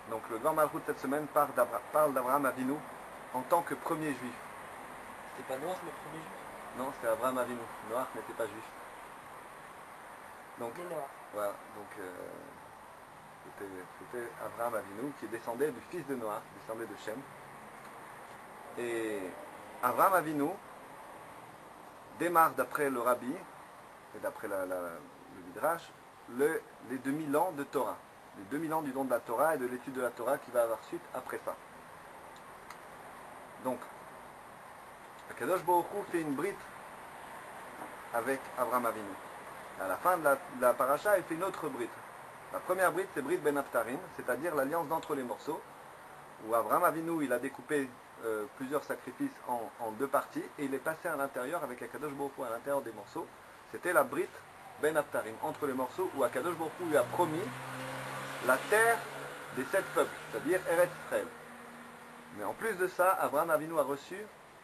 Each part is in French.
Donc le Dvar Malchut cette semaine parle d'Abraham Avinu en tant que premier juif. C'était pas Noach le premier juif? Non, c'était Abraham Avinu. Noach n'était pas juif. Donc, voilà, donc c'était Abraham Avinu qui descendait du fils de Noach, descendait de Shem. Et Abraham Avinu démarre d'après le Rabbi et d'après le Midrash les 2000 ans de Torah. Les 2000 ans du don de la Torah et de l'étude de la Torah qui va avoir suite après ça. Donc, Akadosh Baruch Hu fait une brite avec Abraham Avinu. À la fin de la paracha, il fait une autre brite. La première brite, c'est brite Ben Haftarim, c'est-à-dire l'alliance d'entre les morceaux, où Abraham Avinu, il a découpé plusieurs sacrifices en deux parties, et il est passé à l'intérieur avec Akadosh Baruch Hu à l'intérieur des morceaux. C'était la brite Ben Haftarim, entre les morceaux, où Akadosh Baruch Hu lui a promis la terre des 7 peuples, c'est-à-dire Eretz Israël. Mais en plus de ça, Abraham Avinu a reçu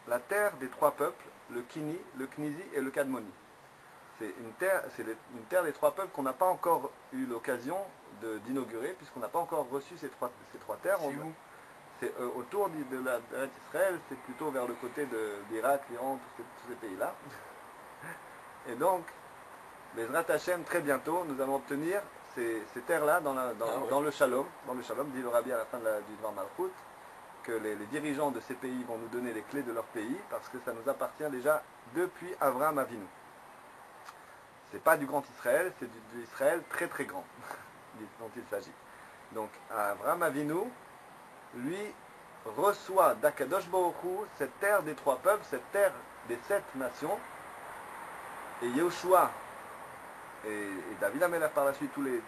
la terre des 3 peuples, le Kini, le Knizi et le Kadmoni. C'est une terre des 3 peuples qu'on n'a pas encore eu l'occasion d'inaugurer, puisqu'on n'a pas encore reçu ces trois terres. C'est autour de l'Eretz Israël, c'est plutôt vers le côté d'Irak, l'Iran, tous ces pays-là. Et donc, Bezrat Hashem, très bientôt, nous allons obtenir ces terres-là dans le Shalom. Dans le Shalom, dit le Rabbi à la fin du Dvar Malchut, que les dirigeants de ces pays vont nous donner les clés de leur pays, parce que ça nous appartient déjà depuis Abraham Avinu. C'est pas du grand Israël, c'est du Israël très très grand dont il s'agit. Donc Abraham Avinu, lui, reçoit d'Akadosh Baruch Hu cette terre des 3 peuples, cette terre des 7 nations, et Yehoshua et David Amelech par la suite, tous les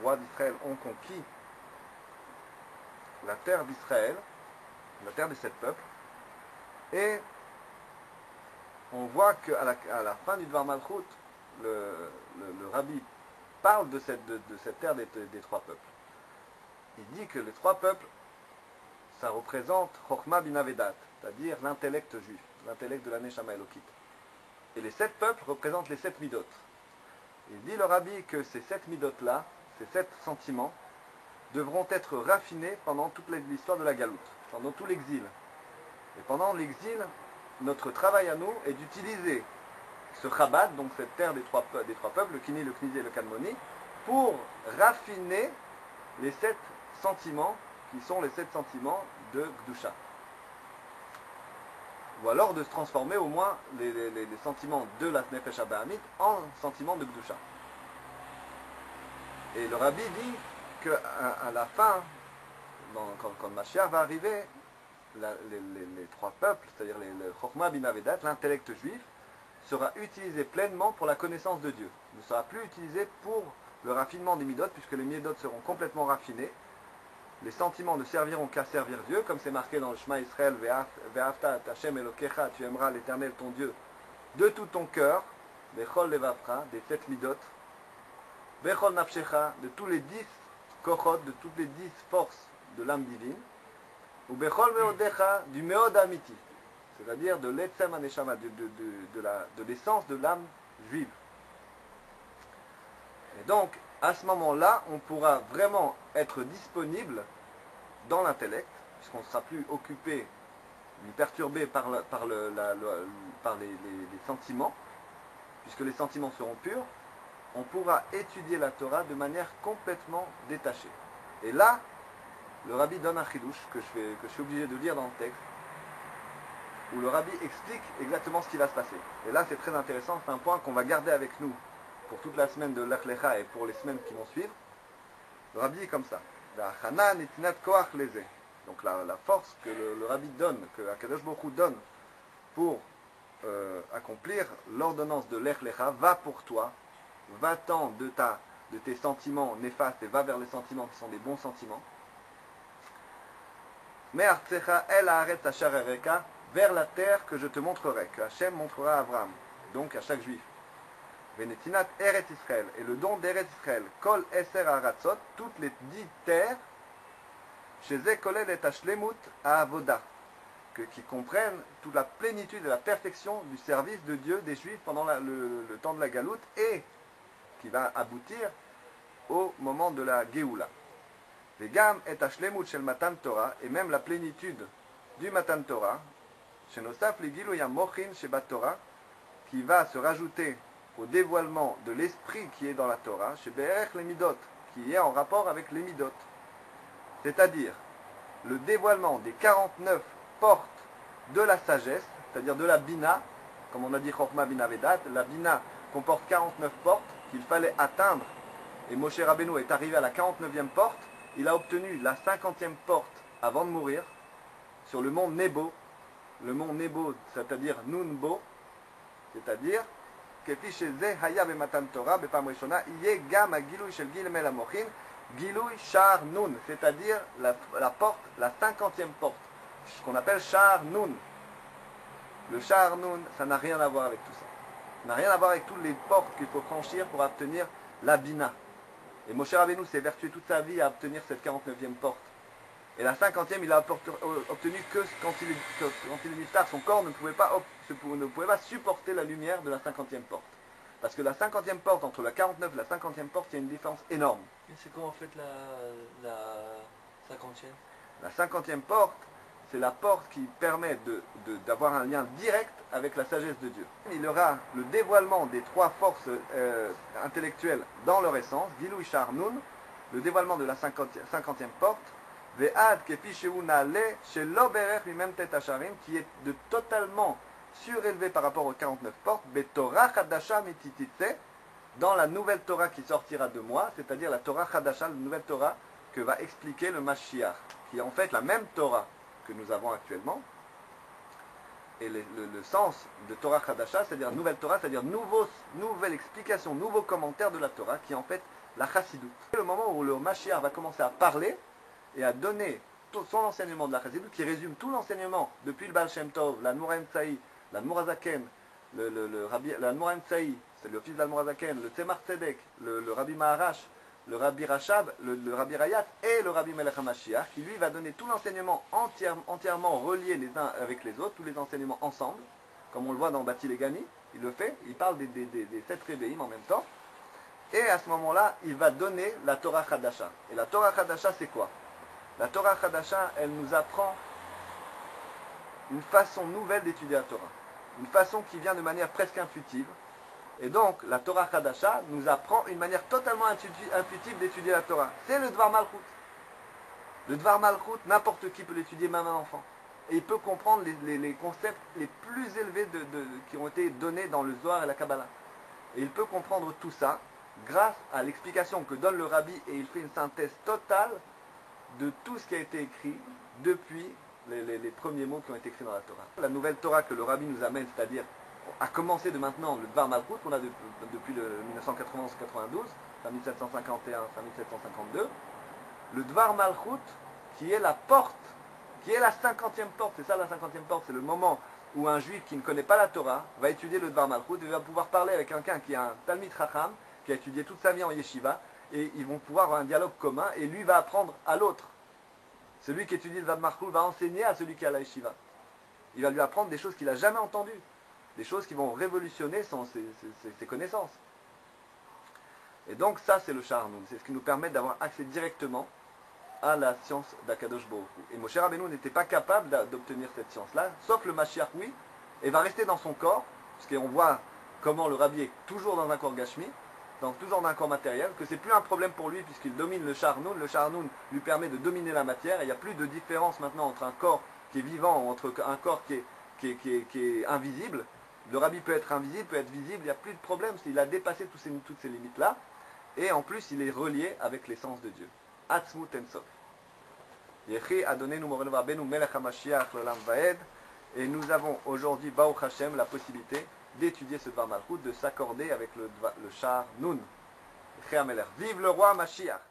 rois d'Israël ont conquis la terre d'Israël, la terre des 7 peuples, et on voit qu'à la fin du Dvar Malchut, le Rabbi parle de cette terre des 3 peuples. Il dit que les 3 peuples, ça représente Chokhmah bin Avedat, c'est-à-dire l'intellect juif, l'intellect de la Neshama Elokit. Et les 7 peuples représentent les 7 midot. Il dit le Rabbi que ces 7 midot-là, ces 7 sentiments, devront être raffinés pendant toute l'histoire de la Galoute, pendant tout l'exil. Et pendant l'exil, notre travail à nous est d'utiliser ce Chabad, donc cette terre des trois peuples, le Kini, le Knizi et le Kadmoni, pour raffiner les 7 sentiments qui sont les 7 sentiments de Gdusha. Ou alors de se transformer au moins les sentiments de la Nefesh Abahamit en sentiments de Gdusha. Et le Rabbi dit qu'à la fin, quand Mashiach va arriver, les 3 peuples, c'est-à-dire le Chokhmah bin Avedat, l'intellect juif, sera utilisé pleinement pour la connaissance de Dieu. Il ne sera plus utilisé pour le raffinement des midot, puisque les midot seront complètement raffinés. Les sentiments ne serviront qu'à servir Dieu, comme c'est marqué dans le Shema Israël, Ve'afta Hashem Elokecha, tu aimeras l'Éternel ton Dieu de tout ton cœur, Bechol Levavcha, des 7 midot, Bechol Nafshecha, de tous les 10 kochot, de toutes les 10 forces de l'âme divine, ou Bechol Meodecha, du Meod Amiti, c'est-à-dire de l'Etzem Aneshama, de l'essence de l'âme juive. Et donc, à ce moment-là, on pourra vraiment être disponible dans l'intellect, puisqu'on ne sera plus occupé ni perturbé par les sentiments, puisque les sentiments seront purs, on pourra étudier la Torah de manière complètement détachée. Et là, le Rabbi donne un chidouche que je suis obligé de lire dans le texte, où le Rabbi explique exactement ce qui va se passer. Et là, c'est très intéressant, c'est un point qu'on va garder avec nous pour toute la semaine de Lech Lecha et pour les semaines qui vont suivre. Le Rabbi est comme ça. Donc la force que le Rabbi donne, que Akadosh Baruch Hu donne pour accomplir l'ordonnance de Lech Lecha, va pour toi, va-t'en de tes sentiments néfastes et va vers les sentiments qui sont des bons sentiments. Me'artzecha el haaretz asher ereka, vers la terre que je te montrerai, que Hachem montrera à Abraham, donc à chaque juif. Venetinat Eretz Israël, et le don d'Eretz Israël, Kol Eser Aratzot, toutes les 10 terres, chez Ekolel et Ashlemut à Avoda, qui comprennent toute la plénitude et la perfection du service de Dieu des Juifs pendant le temps de la Galoute, et qui va aboutir au moment de la Géoula. Vegam et hashlemut shel matan Torah, et même la plénitude du matan Torah, shenosaf le gilui hamochin shebat Torah, qui va se rajouter au dévoilement de l'esprit qui est dans la Torah, chez Be'erech les midot, qui est en rapport avec les midot. C'est-à-dire le dévoilement des 49 portes de la sagesse, c'est-à-dire de la Bina, comme on a dit Chokhmah Bina Vedat, la Bina comporte 49 portes qu'il fallait atteindre, et Moshe Rabbeinu est arrivé à la 49e porte, il a obtenu la 50e porte avant de mourir, sur le mont Nebo, c'est-à-dire Nunbo, c'est-à-dire כפי שזה היה במתן תורה בפעם ראשונה, יהיה גם הגילוי של גיל מל המוחין, גילוי שער נון, c'est-à-dire la porte, la 50e porte, ce qu'on appelle שער נון. Le שער נון, ça n'a rien à voir avec tout ça. Ça n'a rien à voir avec toutes les portes qu'il faut franchir pour obtenir la Bina. Et Moshe Rabbeinu s'est vertué toute sa vie à obtenir cette 49e porte. Et la 50e, il a obtenu que quand il est niftar, son corps ne pouvait pas supporter la lumière de la 50e porte. Parce que la 50e porte, entre la 49 et la 50e porte, il y a une différence énorme. Et c'est quoi en fait la 50e? La 50e porte, c'est la porte qui permet d'avoir un lien direct avec la sagesse de Dieu. Il y aura le dévoilement des trois forces intellectuelles dans leur essence, Gilui Shar Nun, le dévoilement de la 50e porte, Ve'ad kefi shehu na'ale shelo berech mimem tet hasharim, qui est de totalement surélevé par rapport aux 49 portes, Betorah Chadasha mitititse, dans la nouvelle Torah qui sortira de moi, c'est-à-dire la Torah Chadasha, la nouvelle Torah que va expliquer le Mashiach, qui est en fait la même Torah que nous avons actuellement. Et le sens de Torah Chadasha, c'est-à-dire nouvelle Torah, c'est-à-dire nouvelle explication, nouveau commentaire de la Torah, qui est en fait la Chassidut. C'est le moment où le Mashiach va commencer à parler et à donner tout son enseignement de la Chassidut, qui résume tout l'enseignement depuis le Baal Shem Tov, l'Admor HaEmtsaï, l'Admor HaZaken, l'Admor HaEmtsaï, c'est le fils de l'Admor HaZaken, le Tzemar Tzedek, le Rabbi Maharash, le Rabbi Rashab, le Rabbi Rayat et le Rabbi Melech HaMashiach, qui lui va donner tout l'enseignement entièrement relié les uns avec les autres, tous les enseignements ensemble, comme on le voit dans Bati Legani, il le fait, il parle des 7 Rebbeim en même temps, et à ce moment-là, il va donner la Torah Chadasha. Et la Torah Chadasha, c'est quoi? La Torah Chadasha, elle nous apprend une façon nouvelle d'étudier la Torah. Une façon qui vient de manière presque intuitive. Et donc, la Torah Chadasha nous apprend une manière totalement intuitive d'étudier la Torah. C'est le Dvar Malchut. Le Dvar Malchut, n'importe qui peut l'étudier, même un enfant. Et il peut comprendre les concepts les plus élevés qui ont été donnés dans le Zohar et la Kabbalah. Et il peut comprendre tout ça grâce à l'explication que donne le Rabbi, et il fait une synthèse totale de tout ce qui a été écrit depuis les premiers mots qui ont été écrits dans la Torah. La nouvelle Torah que le Rabbi nous amène, c'est-à-dire à commencer de maintenant le Dvar Malchut qu'on a depuis le 1991-92, fin 1751, fin 1752, le Dvar Malchut qui est la porte, qui est la 50e porte, c'est ça la 50e porte, c'est le moment où un juif qui ne connaît pas la Torah va étudier le Dvar Malchut et va pouvoir parler avec quelqu'un qui a un Talmid Chacham, qui a étudié toute sa vie en yeshiva, et ils vont pouvoir avoir un dialogue commun, et lui va apprendre à l'autre. Celui qui étudie le Dvar Malchut va enseigner à celui qui a la yeshiva. Il va lui apprendre des choses qu'il n'a jamais entendues, des choses qui vont révolutionner ses connaissances. Et donc ça c'est le Sha'ar Nun, c'est ce qui nous permet d'avoir accès directement à la science d'Akadosh Baruch Hu. Et Moshe Rabbeinu n'était pas capable d'obtenir cette science-là, sauf le Mashiach oui, et va rester dans son corps, parce qu'on voit comment le Rabbi est toujours dans un corps Gashmi, donc toujours dans un corps matériel, que c'est plus un problème pour lui puisqu'il domine le Sha'ar Nun. Le Sha'ar Nun lui permet de dominer la matière, et il n'y a plus de différence maintenant entre un corps qui est vivant, entre un corps qui est invisible. Le Rabbi peut être invisible, peut être visible, il n'y a plus de problème, il a dépassé toutes ces limites-là, et en plus il est relié avec l'essence de Dieu. Atzmut Ensof. Yechi Adonenu Morenu Rabbeinu Melech HaMashiach L'Olam Vaed, et nous avons aujourd'hui, Baruch Hashem, la possibilité d'étudier ce Dvar Malchut, de s'accorder avec le Sha'ar Nun. Vive le roi Mashiach.